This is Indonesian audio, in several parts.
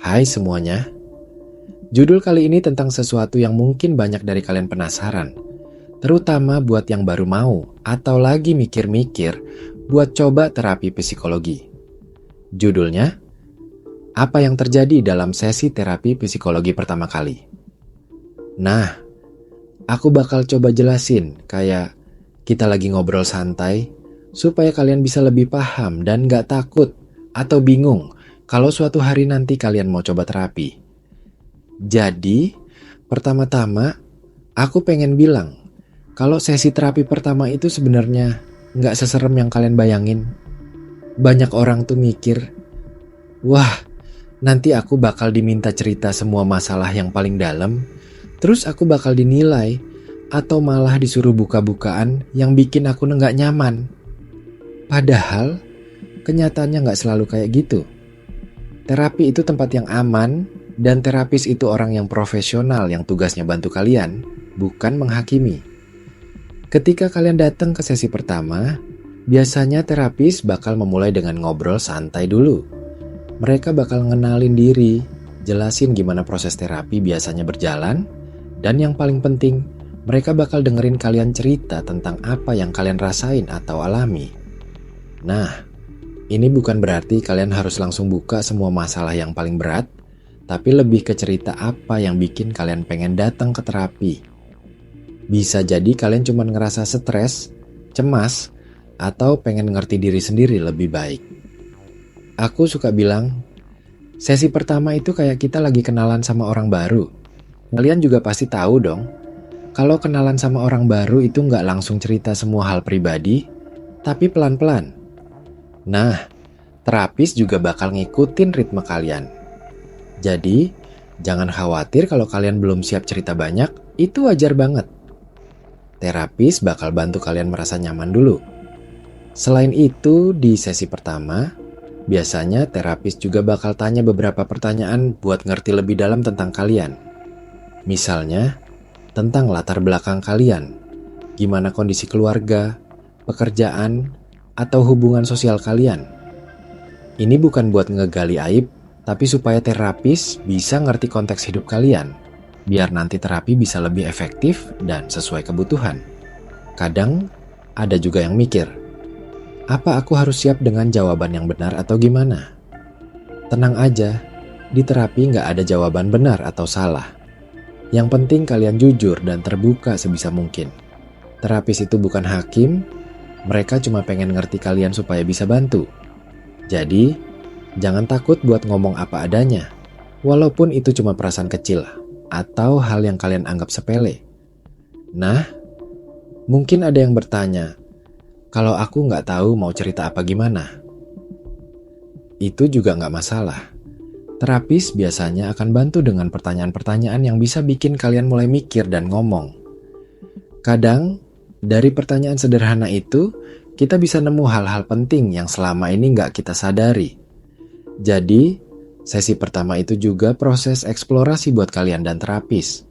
Hai semuanya, judul kali ini tentang sesuatu yang mungkin banyak dari kalian penasaran, terutama buat yang baru mau atau lagi mikir-mikir buat coba terapi psikologi. Judulnya, apa yang terjadi dalam sesi terapi psikologi pertama kali? Nah, aku bakal coba jelasin kayak kita lagi ngobrol santai supaya kalian bisa lebih paham dan gak takut atau bingung kalau suatu hari nanti kalian mau coba terapi. Jadi, pertama-tama aku pengen bilang kalau sesi terapi pertama itu sebenarnya gak seserem yang kalian bayangin. Banyak orang tuh mikir, wah nanti aku bakal diminta cerita semua masalah yang paling dalam, terus aku bakal dinilai atau malah disuruh buka-bukaan yang bikin aku gak nyaman. Padahal kenyataannya gak selalu kayak gitu. Terapi itu tempat yang aman dan terapis itu orang yang profesional yang tugasnya bantu kalian, bukan menghakimi. Ketika kalian datang ke sesi pertama, biasanya terapis bakal memulai dengan ngobrol santai dulu. Mereka bakal ngenalin diri, jelasin gimana proses terapi biasanya berjalan, dan yang paling penting, mereka bakal dengerin kalian cerita tentang apa yang kalian rasain atau alami. Nah, ini bukan berarti kalian harus langsung buka semua masalah yang paling berat, tapi lebih ke cerita apa yang bikin kalian pengen datang ke terapi. Bisa jadi kalian cuma ngerasa stres, cemas, atau pengen ngerti diri sendiri lebih baik. Aku suka bilang, sesi pertama itu kayak kita lagi kenalan sama orang baru. Kalian juga pasti tahu dong, kalau kenalan sama orang baru itu nggak langsung cerita semua hal pribadi, tapi pelan-pelan. Nah, terapis juga bakal ngikutin ritme kalian. Jadi, jangan khawatir kalau kalian belum siap cerita banyak, itu wajar banget. Terapis bakal bantu kalian merasa nyaman dulu. Selain itu, di sesi pertama, biasanya terapis juga bakal tanya beberapa pertanyaan buat ngerti lebih dalam tentang kalian. Misalnya, tentang latar belakang kalian, gimana kondisi keluarga, pekerjaan, atau hubungan sosial kalian. Ini bukan buat ngegali aib, tapi supaya terapis bisa ngerti konteks hidup kalian, biar nanti terapi bisa lebih efektif dan sesuai kebutuhan. Kadang ada juga yang mikir, apa aku harus siap dengan jawaban yang benar atau gimana? Tenang aja, di terapi nggak ada jawaban benar atau salah. Yang penting kalian jujur dan terbuka sebisa mungkin. Terapis itu bukan hakim, mereka cuma pengen ngerti kalian supaya bisa bantu. Jadi, jangan takut buat ngomong apa adanya, walaupun itu cuma perasaan kecil atau hal yang kalian anggap sepele. Nah, mungkin ada yang bertanya, kalau aku nggak tahu mau cerita apa gimana? Itu juga nggak masalah. Terapis biasanya akan bantu dengan pertanyaan-pertanyaan yang bisa bikin kalian mulai mikir dan ngomong. Kadang, dari pertanyaan sederhana itu, kita bisa nemu hal-hal penting yang selama ini nggak kita sadari. Jadi, sesi pertama itu juga proses eksplorasi buat kalian dan terapis.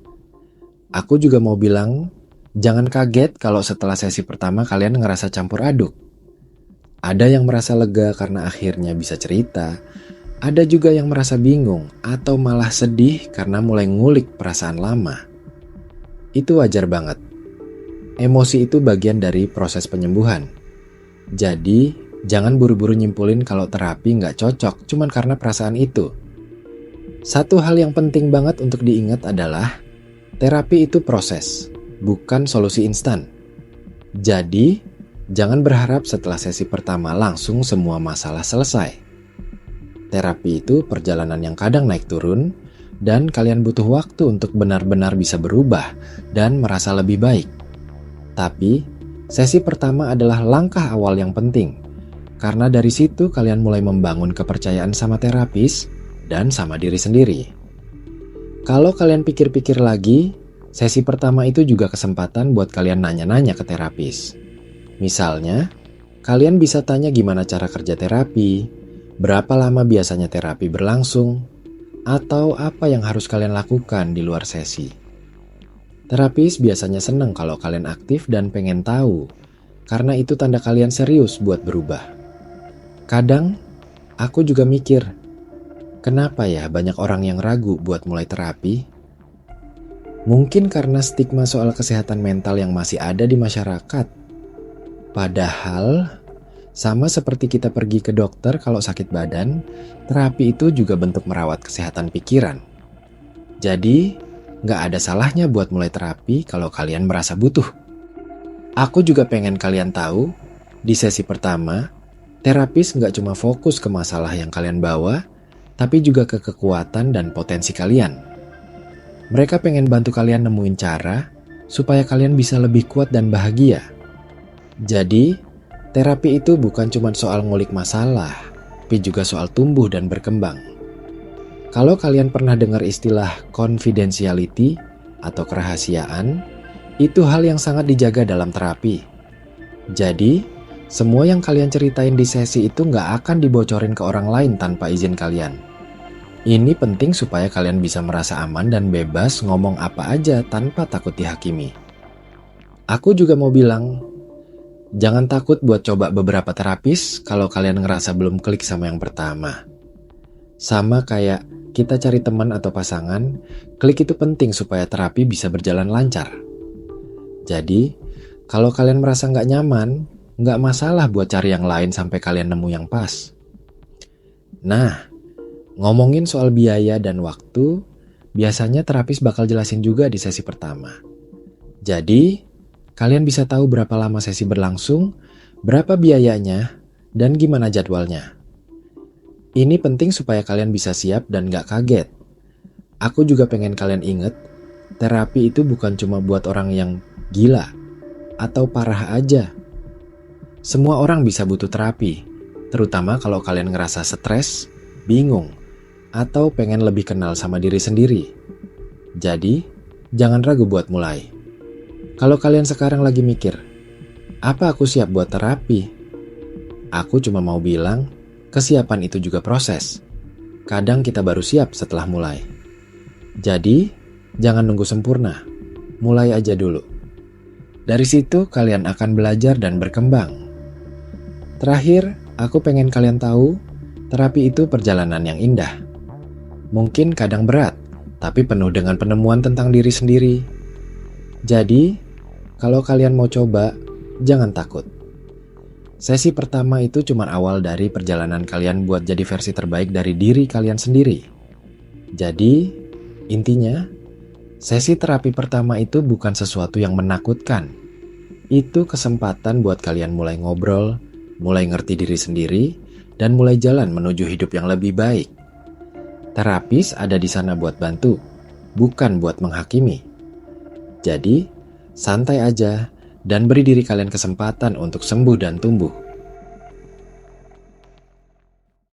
Aku juga mau bilang, jangan kaget kalau setelah sesi pertama kalian ngerasa campur aduk. Ada yang merasa lega karena akhirnya bisa cerita, ada juga yang merasa bingung atau malah sedih karena mulai ngulik perasaan lama. Itu wajar banget. Emosi itu bagian dari proses penyembuhan. Jadi, jangan buru-buru nyimpulin kalau terapi nggak cocok cuman karena perasaan itu. Satu hal yang penting banget untuk diingat adalah, terapi itu proses, bukan solusi instan. Jadi, jangan berharap setelah sesi pertama langsung semua masalah selesai. Terapi itu perjalanan yang kadang naik turun, dan kalian butuh waktu untuk benar-benar bisa berubah dan merasa lebih baik. Tapi, sesi pertama adalah langkah awal yang penting, karena dari situ kalian mulai membangun kepercayaan sama terapis dan sama diri sendiri. Kalau kalian pikir-pikir lagi, sesi pertama itu juga kesempatan buat kalian nanya-nanya ke terapis. Misalnya, kalian bisa tanya gimana cara kerja terapi, berapa lama biasanya terapi berlangsung, atau apa yang harus kalian lakukan di luar sesi. Terapis biasanya seneng kalau kalian aktif dan pengen tahu, karena itu tanda kalian serius buat berubah. Kadang, aku juga mikir, Kenapa ya banyak orang yang ragu buat mulai terapi? Mungkin karena stigma soal kesehatan mental yang masih ada di masyarakat. Padahal, sama seperti kita pergi ke dokter kalau sakit badan, terapi itu juga bentuk merawat kesehatan pikiran. Jadi, nggak ada salahnya buat mulai terapi kalau kalian merasa butuh. Aku juga pengen kalian tahu, di sesi pertama, terapis nggak cuma fokus ke masalah yang kalian bawa, tapi juga ke kekuatan dan potensi kalian. Mereka pengen bantu kalian nemuin cara supaya kalian bisa lebih kuat dan bahagia. Jadi, terapi itu bukan cuma soal ngulik masalah, tapi juga soal tumbuh dan berkembang. Kalau kalian pernah dengar istilah confidentiality atau kerahasiaan, itu hal yang sangat dijaga dalam terapi. Jadi, semua yang kalian ceritain di sesi itu nggak akan dibocorin ke orang lain tanpa izin kalian. Ini penting supaya kalian bisa merasa aman dan bebas ngomong apa aja tanpa takut dihakimi. Aku juga mau bilang, jangan takut buat coba beberapa terapis kalau kalian ngerasa belum klik sama yang pertama. Sama kayak kita cari teman atau pasangan, klik itu penting supaya terapi bisa berjalan lancar. Jadi, kalau kalian merasa nggak nyaman, nggak masalah buat cari yang lain sampai kalian nemu yang pas. Nah, ngomongin soal biaya dan waktu, biasanya terapis bakal jelasin juga di sesi pertama. Jadi, kalian bisa tahu berapa lama sesi berlangsung, berapa biayanya, dan gimana jadwalnya. Ini penting supaya kalian bisa siap dan gak kaget. Aku juga pengen kalian inget, terapi itu bukan cuma buat orang yang gila atau parah aja. Semua orang bisa butuh terapi, terutama kalau kalian ngerasa stres, bingung, atau pengen lebih kenal sama diri sendiri. Jadi, jangan ragu buat mulai. Kalau kalian sekarang lagi mikir, apa aku siap buat terapi? Aku cuma mau bilang, kesiapan itu juga proses. Kadang kita baru siap setelah mulai. Jadi, jangan nunggu sempurna. Mulai aja dulu. Dari situ kalian akan belajar dan berkembang. Terakhir, aku pengen kalian tahu, terapi itu perjalanan yang indah. Mungkin kadang berat, tapi penuh dengan penemuan tentang diri sendiri. Jadi, kalau kalian mau coba, jangan takut. Sesi pertama itu cuma awal dari perjalanan kalian buat jadi versi terbaik dari diri kalian sendiri. Jadi, intinya, sesi terapi pertama itu bukan sesuatu yang menakutkan. Itu kesempatan buat kalian mulai ngobrol, mulai ngerti diri sendiri, dan mulai jalan menuju hidup yang lebih baik. Terapis ada di sana buat bantu, bukan buat menghakimi. Jadi, santai aja dan beri diri kalian kesempatan untuk sembuh dan tumbuh.